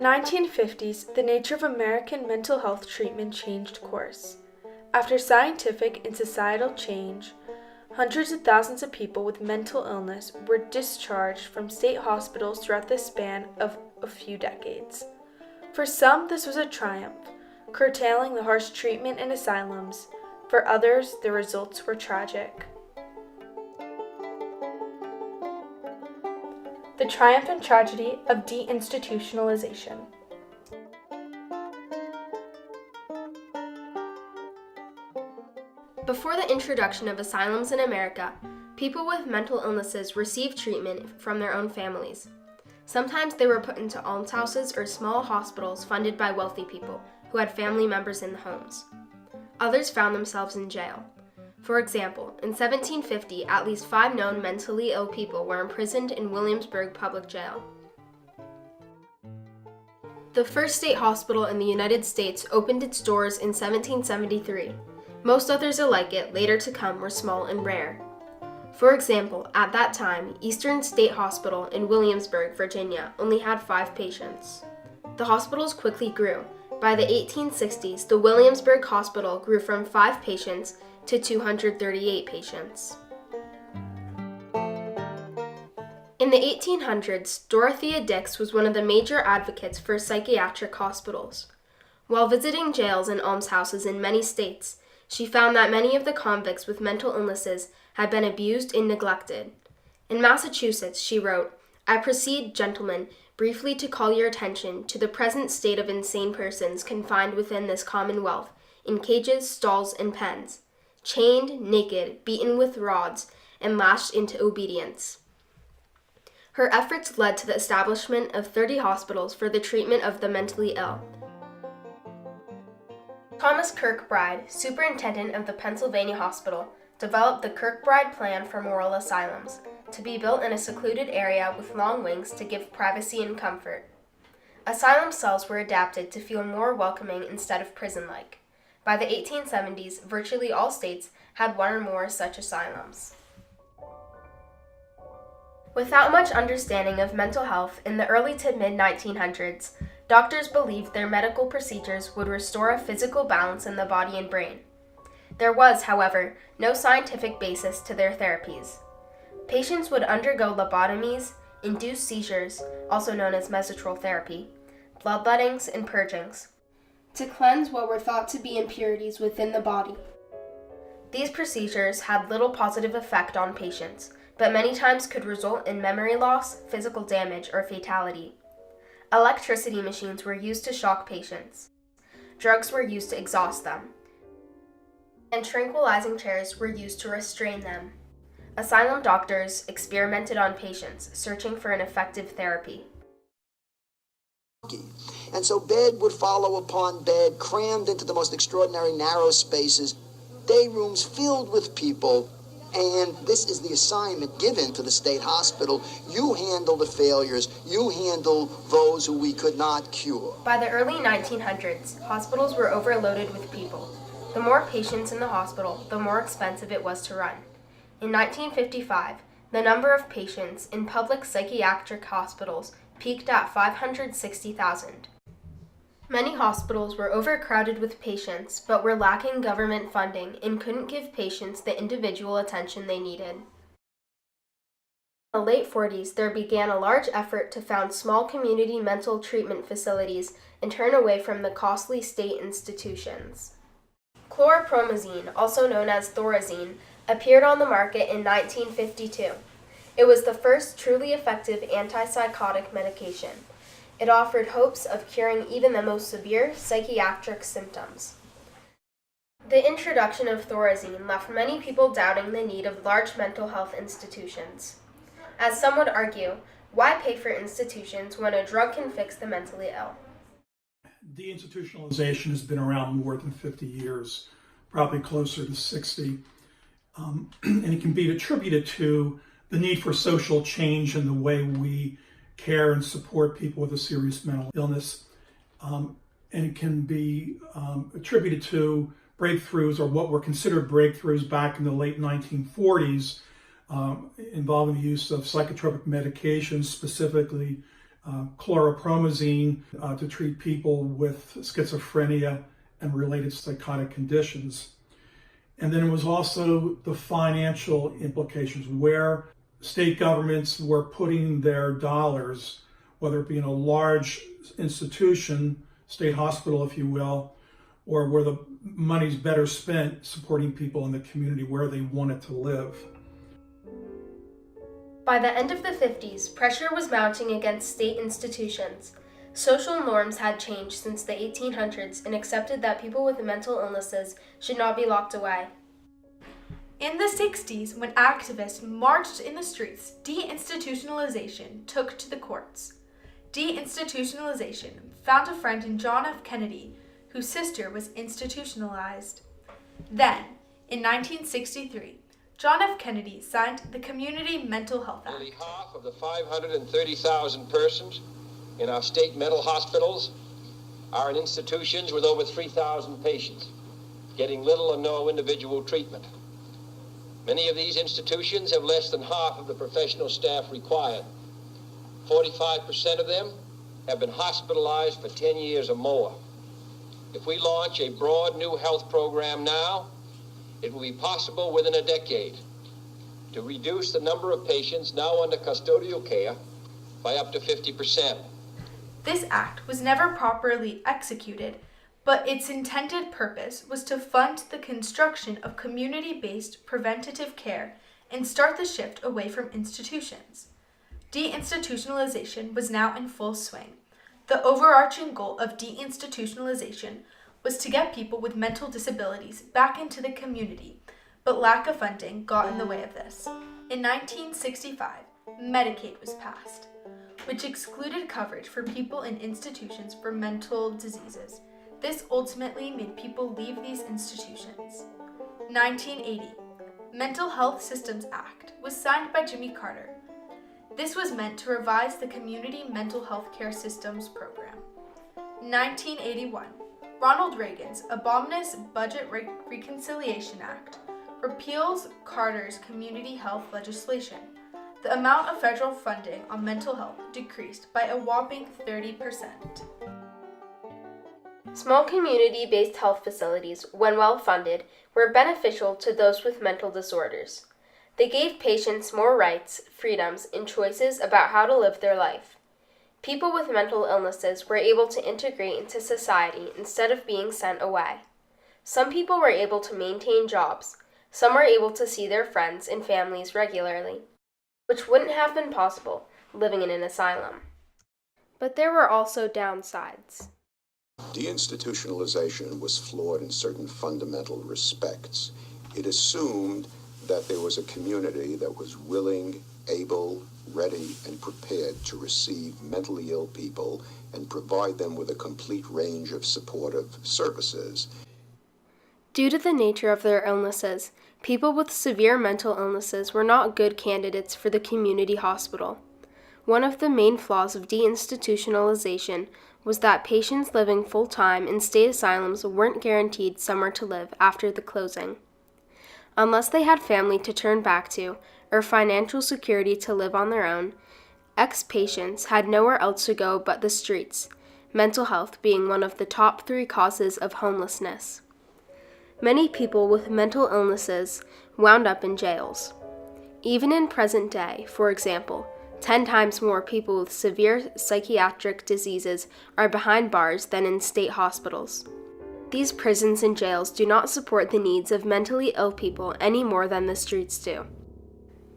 1950s, the nature of American mental health treatment changed course. After scientific and societal change, hundreds of thousands of people with mental illness were discharged from state hospitals throughout the span of a few decades. For some, this was a triumph, curtailing the harsh treatment in asylums. For others, the results were tragic. The triumph and tragedy of deinstitutionalization. Before the introduction of asylums in America, people with mental illnesses received treatment from their own families. Sometimes they were put into almshouses or small hospitals funded by wealthy people who had family members in the homes. Others found themselves in jail. For example, in 1750, at least 5 known mentally ill people were imprisoned in Williamsburg Public Jail. The first state hospital in the United States opened its doors in 1773. Most others like it, later to come, were small and rare. For example, at that time, Eastern State Hospital in Williamsburg, Virginia, only had 5 patients. The hospitals quickly grew. By the 1860s, the Williamsburg Hospital grew from 5 patients to 238 patients. In the 1800s, Dorothea Dix was one of the major advocates for psychiatric hospitals. While visiting jails and almshouses in many states, she found that many of the convicts with mental illnesses had been abused and neglected. In Massachusetts, she wrote, "I proceed, gentlemen, briefly to call your attention to the present state of insane persons confined within this commonwealth, in cages, stalls, and pens, chained, naked, beaten with rods, and lashed into obedience." Her efforts led to the establishment of 30 hospitals for the treatment of the mentally ill. Thomas Kirkbride, superintendent of the Pennsylvania Hospital, developed the Kirkbride Plan for Moral Asylums, to be built in a secluded area with long wings to give privacy and comfort. Asylum cells were adapted to feel more welcoming instead of prison-like. By the 1870s, virtually all states had 1 or more such asylums. Without much understanding of mental health in the early to mid-1900s, doctors believed their medical procedures would restore a physical balance in the body and brain. There was, however, no scientific basis to their therapies. Patients would undergo lobotomies, induced seizures, also known as mesotral therapy, bloodlettings, and purgings, to cleanse what were thought to be impurities within the body. These procedures had little positive effect on patients, but many times could result in memory loss, physical damage, or fatality. Electricity machines were used to shock patients. Drugs were used to exhaust them. And tranquilizing chairs were used to restrain them. Asylum doctors experimented on patients, searching for an effective therapy. And so bed would follow upon bed, crammed into the most extraordinary narrow spaces, day rooms filled with people. And this is the assignment given to the state hospital. You handle the failures. You handle those who we could not cure. By the early 1900s, hospitals were overloaded with people. The more patients in the hospital, the more expensive it was to run. In 1955, the number of patients in public psychiatric hospitals peaked at 560,000. Many hospitals were overcrowded with patients, but were lacking government funding and couldn't give patients the individual attention they needed. In the late 40s, there began a large effort to found small community mental treatment facilities and turn away from the costly state institutions. Chlorpromazine, also known as Thorazine, appeared on the market in 1952. It was the first truly effective antipsychotic medication. It offered hopes of curing even the most severe psychiatric symptoms. The introduction of Thorazine left many people doubting the need of large mental health institutions. As some would argue, why pay for institutions when a drug can fix the mentally ill? Deinstitutionalization has been around more than 50 years, probably closer to 60, and it can be attributed to the need for social change in the way we care and support people with a serious mental illness. And it can be attributed to breakthroughs, or what were considered breakthroughs back in the late 1940s, involving the use of psychotropic medications, specifically chloropromazine to treat people with schizophrenia and related psychotic conditions. And then it was also the financial implications, where state governments were putting their dollars, whether it be in a large institution, state hospital, if you will, or where the money's better spent supporting people in the community where they wanted to live. By the end of the 50s, pressure was mounting against state institutions. Social norms had changed since the 1800s and accepted that people with mental illnesses should not be locked away. In the 60s, when activists marched in the streets, deinstitutionalization took to the courts. Deinstitutionalization found a friend in John F. Kennedy, whose sister was institutionalized. Then, in 1963, John F. Kennedy signed the Community Mental Health Act. Nearly half of the 530,000 persons in our state mental hospitals are in institutions with over 3,000 patients, getting little or no individual treatment. Many of these institutions have less than half of the professional staff required. 45% of them have been hospitalized for 10 years or more. If we launch a broad new health program now, it will be possible within a decade to reduce the number of patients now under custodial care by up to 50%. This act was never properly executed, but its intended purpose was to fund the construction of community-based preventative care and start the shift away from institutions. Deinstitutionalization was now in full swing. The overarching goal of deinstitutionalization was to get people with mental disabilities back into the community, but lack of funding got in the way of this. In 1965, Medicaid was passed, which excluded coverage for people in institutions for mental diseases. This ultimately made people leave these institutions. 1980, Mental Health Systems Act was signed by Jimmy Carter. This was meant to revise the Community Mental Health Care Systems program. 1981, Ronald Reagan's Omnibus Budget Reconciliation Act repeals Carter's community health legislation. The amount of federal funding on mental health decreased by a whopping 30%. Small community-based health facilities, when well funded, were beneficial to those with mental disorders. They gave patients more rights, freedoms, and choices about how to live their life. People with mental illnesses were able to integrate into society instead of being sent away. Some people were able to maintain jobs. Some were able to see their friends and families regularly, which wouldn't have been possible living in an asylum. But there were also downsides. Deinstitutionalization was flawed in certain fundamental respects. It assumed that there was a community that was willing, able, ready, and prepared to receive mentally ill people and provide them with a complete range of supportive services. Due to the nature of their illnesses, people with severe mental illnesses were not good candidates for the community hospital. One of the main flaws of deinstitutionalization was that patients living full-time in state asylums weren't guaranteed somewhere to live after the closing. Unless they had family to turn back to or financial security to live on their own, ex-patients had nowhere else to go but the streets, mental health being one of the top 3 causes of homelessness. Many people with mental illnesses wound up in jails. Even in present day, for example, 10 times more people with severe psychiatric diseases are behind bars than in state hospitals. These prisons and jails do not support the needs of mentally ill people any more than the streets do.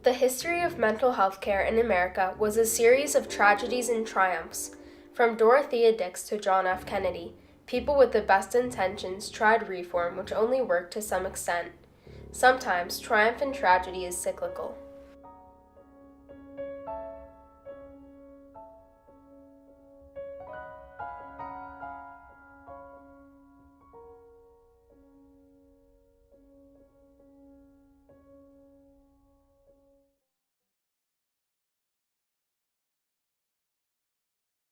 The history of mental health care in America was a series of tragedies and triumphs. From Dorothea Dix to John F. Kennedy, people with the best intentions tried reform which only worked to some extent. Sometimes triumph and tragedy is cyclical.